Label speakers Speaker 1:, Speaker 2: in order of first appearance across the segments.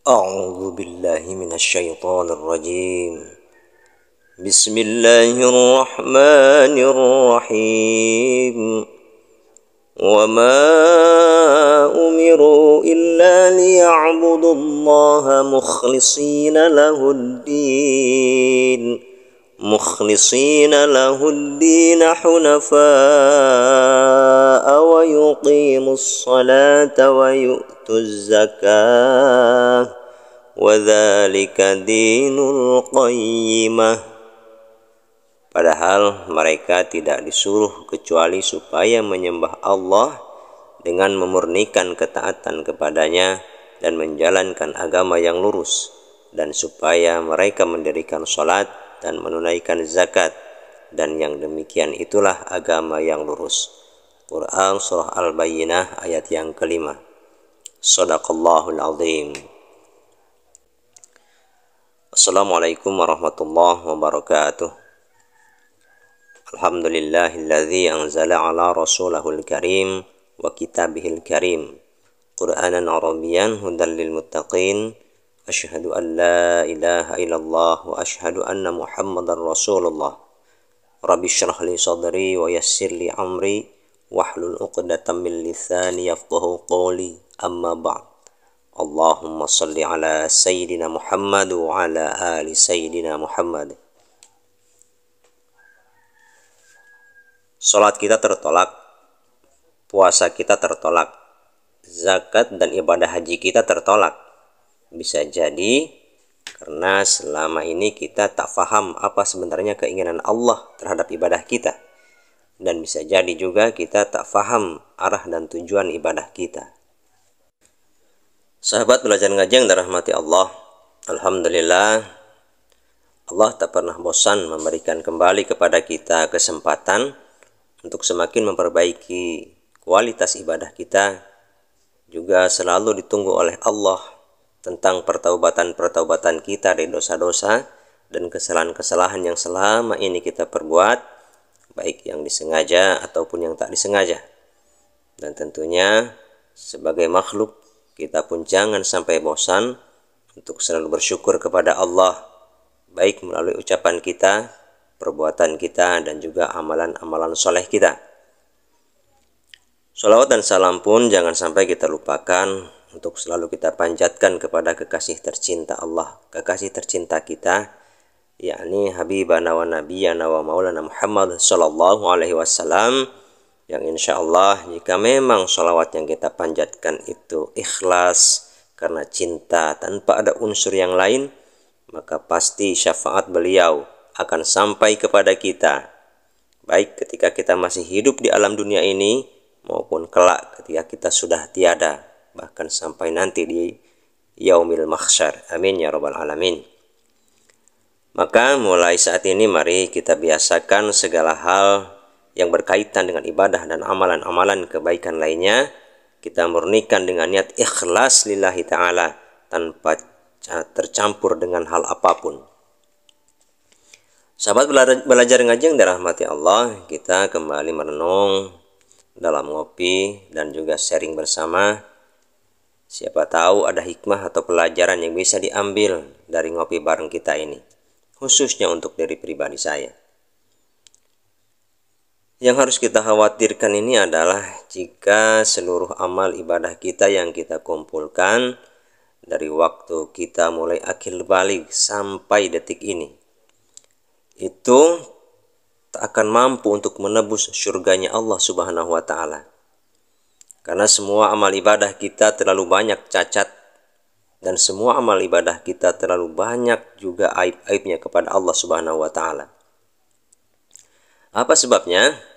Speaker 1: أعوذ بالله من الشيطان الرجيم. بسم الله الرحمن الرحيم. وما أمروا إلا ليعبدوا الله مخلصين له الدين حنفاء ويقيموا الصلاة ويؤتوا الزكاة وذلك دين القيمة. Padahal mereka tidak disuruh kecuali supaya menyembah Allah dengan memurnikan ketaatan kepadanya dan menjalankan agama yang lurus, dan supaya mereka mendirikan salat dan menunaikan zakat, dan yang demikian itulah agama yang lurus. Quran Surah Al-Bayyinah ayat yang kelima. Shadaqallahul azim. Assalamualaikum warahmatullahi wabarakatuh. Alhamdulillahilladzi anzala ala rasulahul karim wa kitabihil karim Qur'anan Arabiyyan hudan lil muttaqin. Asyhadu an la ilaha illallah wa asyhadu anna Muhammadar Rasulullah. Rabbi shrah li sadri wa yassir li amri wahlul 'uqdatam min lisani yafqahu qawli. Amma ba'd. Allahumma shalli ala sayyidina Muhammad wa ala ali sayyidina Muhammad. Salat kita tertolak, puasa kita tertolak, zakat dan ibadah haji kita tertolak. Bisa jadi karena selama ini kita tak faham apa sebenarnya keinginan Allah terhadap ibadah kita. Dan bisa jadi juga kita tak faham arah dan tujuan ibadah kita. Sahabat belajar ngaji yang dirahmati Allah, alhamdulillah Allah tak pernah bosan memberikan kembali kepada kita kesempatan untuk semakin memperbaiki kualitas ibadah kita. Juga selalu ditunggu oleh Allah tentang pertaubatan kita dari dosa-dosa dan kesalahan-kesalahan yang selama ini kita perbuat, baik yang disengaja ataupun yang tak disengaja. Dan tentunya sebagai makhluk kita pun jangan sampai bosan untuk selalu bersyukur kepada Allah, baik melalui ucapan kita, perbuatan kita, dan juga amalan-amalan soleh kita. Sholawat dan salam pun jangan sampai kita lupakan untuk selalu kita panjatkan kepada kekasih tercinta Allah, kekasih tercinta kita, yakni Habibana wa Nabiyana wa Maulana Muhammad sallallahu alaihi wasallam, yang insya Allah jika memang sholawat yang kita panjatkan itu ikhlas karena cinta tanpa ada unsur yang lain, maka pasti syafaat beliau akan sampai kepada kita, baik ketika kita masih hidup di alam dunia ini maupun kelak ketika kita sudah tiada, bahkan sampai nanti di yaumil mahsyar. Amin ya rabbal alamin. Maka mulai saat ini mari kita biasakan segala hal yang berkaitan dengan ibadah dan amalan-amalan kebaikan lainnya kita murnikan dengan niat ikhlas lillahi ta'ala tanpa tercampur dengan hal apapun. Sahabat belajar ngaji yang dirahmati Allah, kita kembali merenung dalam ngopi dan juga sharing bersama. Siapa tahu ada hikmah atau pelajaran yang bisa diambil dari ngopi bareng kita ini, khususnya untuk diri pribadi saya. Yang harus kita khawatirkan ini adalah jika seluruh amal ibadah kita yang kita kumpulkan dari waktu kita mulai akil balik sampai detik ini, itu tak akan mampu untuk menebus surganya Allah subhanahu wa ta'ala. Karena semua amal ibadah kita terlalu banyak cacat, dan semua amal ibadah kita terlalu banyak juga aib-aibnya kepada Allah subhanahu wa ta'ala. Apa sebabnya?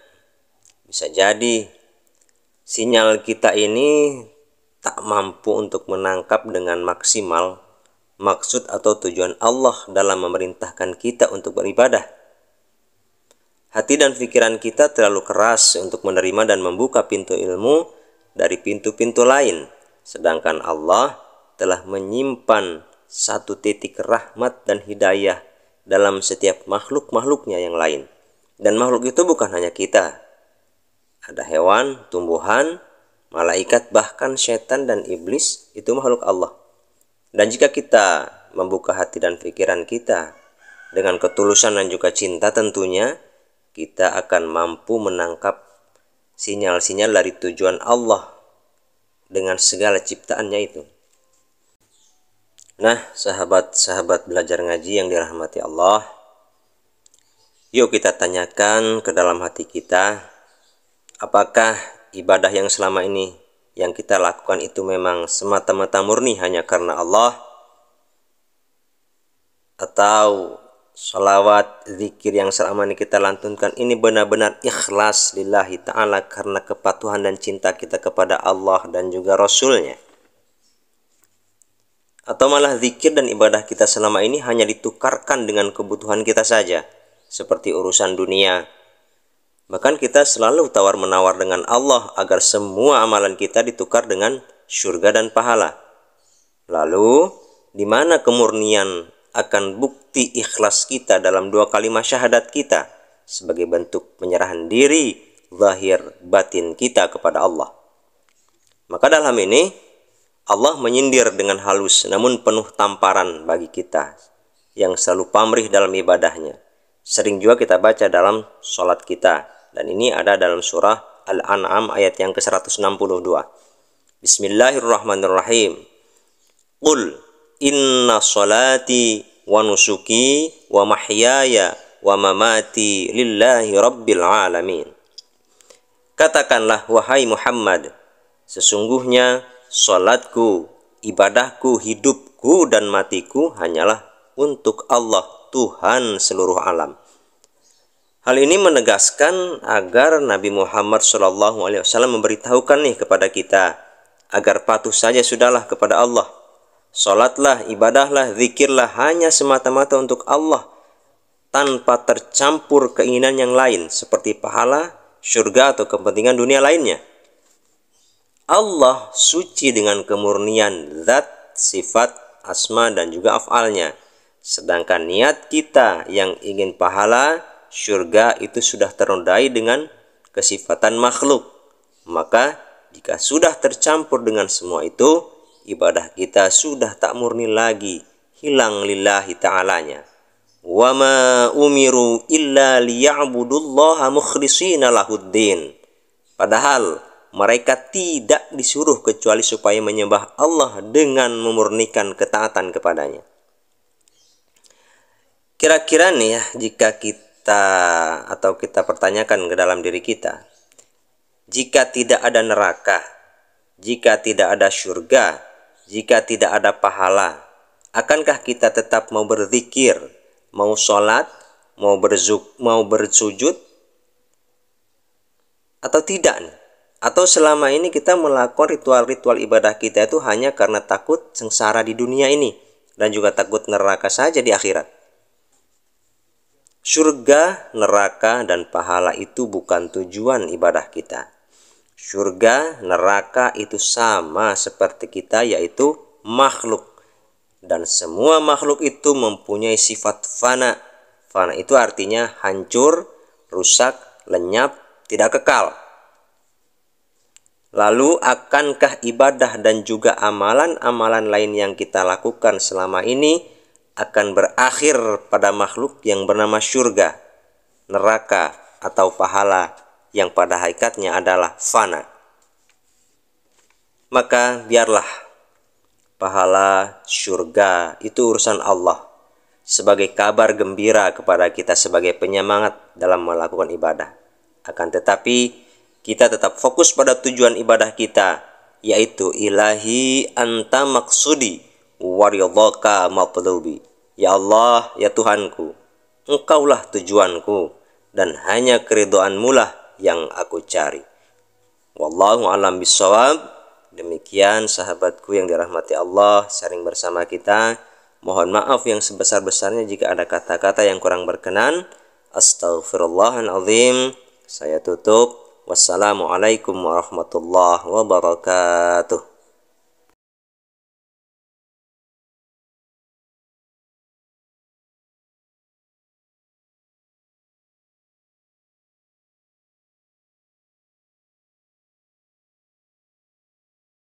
Speaker 1: Bisa jadi sinyal kita ini tak mampu untuk menangkap dengan maksimal maksud atau tujuan Allah dalam memerintahkan kita untuk beribadah. Hati dan pikiran kita terlalu keras untuk menerima dan membuka pintu ilmu dari pintu-pintu lain, sedangkan Allah telah menyimpan satu titik rahmat dan hidayah dalam setiap makhluk-makhluknya yang lain. Dan makhluk itu bukan hanya kita. Ada hewan, tumbuhan, malaikat, bahkan setan dan iblis, itu makhluk Allah. Dan jika kita membuka hati dan pikiran kita dengan ketulusan dan juga cinta, tentunya kita akan mampu menangkap sinyal-sinyal dari tujuan Allah dengan segala ciptaannya itu. Nah, sahabat-sahabat belajar ngaji yang dirahmati Allah, yuk kita tanyakan ke dalam hati kita, apakah ibadah yang selama ini yang kita lakukan itu memang semata-mata murni hanya karena Allah, atau sholawat, zikir yang selama ini kita lantunkan ini benar-benar ikhlas lillahi ta'ala karena kepatuhan dan cinta kita kepada Allah dan juga Rasulnya, atau malah zikir dan ibadah kita selama ini hanya ditukarkan dengan kebutuhan kita saja, seperti urusan dunia. Bahkan kita selalu tawar-menawar dengan Allah agar semua amalan kita ditukar dengan surga dan pahala. Lalu, di mana kemurnian akan bukti ikhlas kita dalam dua kalimat syahadat kita sebagai bentuk penyerahan diri zahir batin kita kepada Allah? Maka dalam ini Allah menyindir dengan halus namun penuh tamparan bagi kita yang selalu pamrih dalam ibadahnya. Sering juga kita baca dalam sholat kita, dan ini ada dalam surah Al-An'am ayat yang ke-162. Bismillahirrahmanirrahim. Qul inna sholati wa nusuki wa mahyaya wa mamati lillahi rabbil alamin. Katakanlah wahai Muhammad, sesungguhnya salatku, ibadahku, hidupku dan matiku hanyalah untuk Allah, Tuhan seluruh alam. Hal ini menegaskan agar Nabi Muhammad SAW memberitahukan nih kepada kita agar patuh saja sudahlah kepada Allah. Salatlah, ibadahlah, zikirlah hanya semata-mata untuk Allah, tanpa tercampur keinginan yang lain seperti pahala, surga atau kepentingan dunia lainnya. Allah suci dengan kemurnian zat, sifat, asma dan juga af'alnya. Sedangkan niat kita yang ingin pahala, surga itu sudah ternodai dengan kesifatan makhluk. Maka jika sudah tercampur dengan semua itu, ibadah kita sudah tak murni lagi, hilang lillahi ta'alanya. Wa ma umiru illa liya'budullaha mukhlishina lahuddin. Padahal mereka tidak disuruh kecuali supaya menyembah Allah dengan memurnikan ketaatan kepadanya. Kira-kira nih ya, jika kita pertanyakan ke dalam diri kita, jika tidak ada neraka, jika tidak ada surga, jika tidak ada pahala, akankah kita tetap mau berzikir, mau sholat, mau bersujud, atau tidak nih? Atau selama ini kita melakukan ritual-ritual ibadah kita itu hanya karena takut sengsara di dunia ini dan juga takut neraka saja di akhirat? Surga, neraka, dan pahala itu bukan tujuan ibadah kita. Surga, neraka itu sama seperti kita, yaitu makhluk. Dan semua makhluk itu mempunyai sifat fana. Fana itu artinya hancur, rusak, lenyap, tidak kekal. Lalu akankah ibadah dan juga amalan-amalan lain yang kita lakukan selama ini akan berakhir pada makhluk yang bernama surga, neraka, atau pahala yang pada hakikatnya adalah fana? Maka biarlah pahala, surga itu urusan Allah sebagai kabar gembira kepada kita sebagai penyemangat dalam melakukan ibadah. Akan tetapi kita tetap fokus pada tujuan ibadah kita, yaitu ilahi anta maksudi waridhaka matlubi. Ya Allah, ya Tuhanku, Engkaulah tujuanku dan hanya keridhaanmu lah yang aku cari. Wallahu a'lam bishawab. Demikian sahabatku yang dirahmati Allah, sharing bersama kita. Mohon maaf yang sebesar-besarnya jika ada kata-kata yang kurang berkenan. Astaghfirullahaladzim. Saya tutup. Wassalamualaikum warahmatullahi wabarakatuh.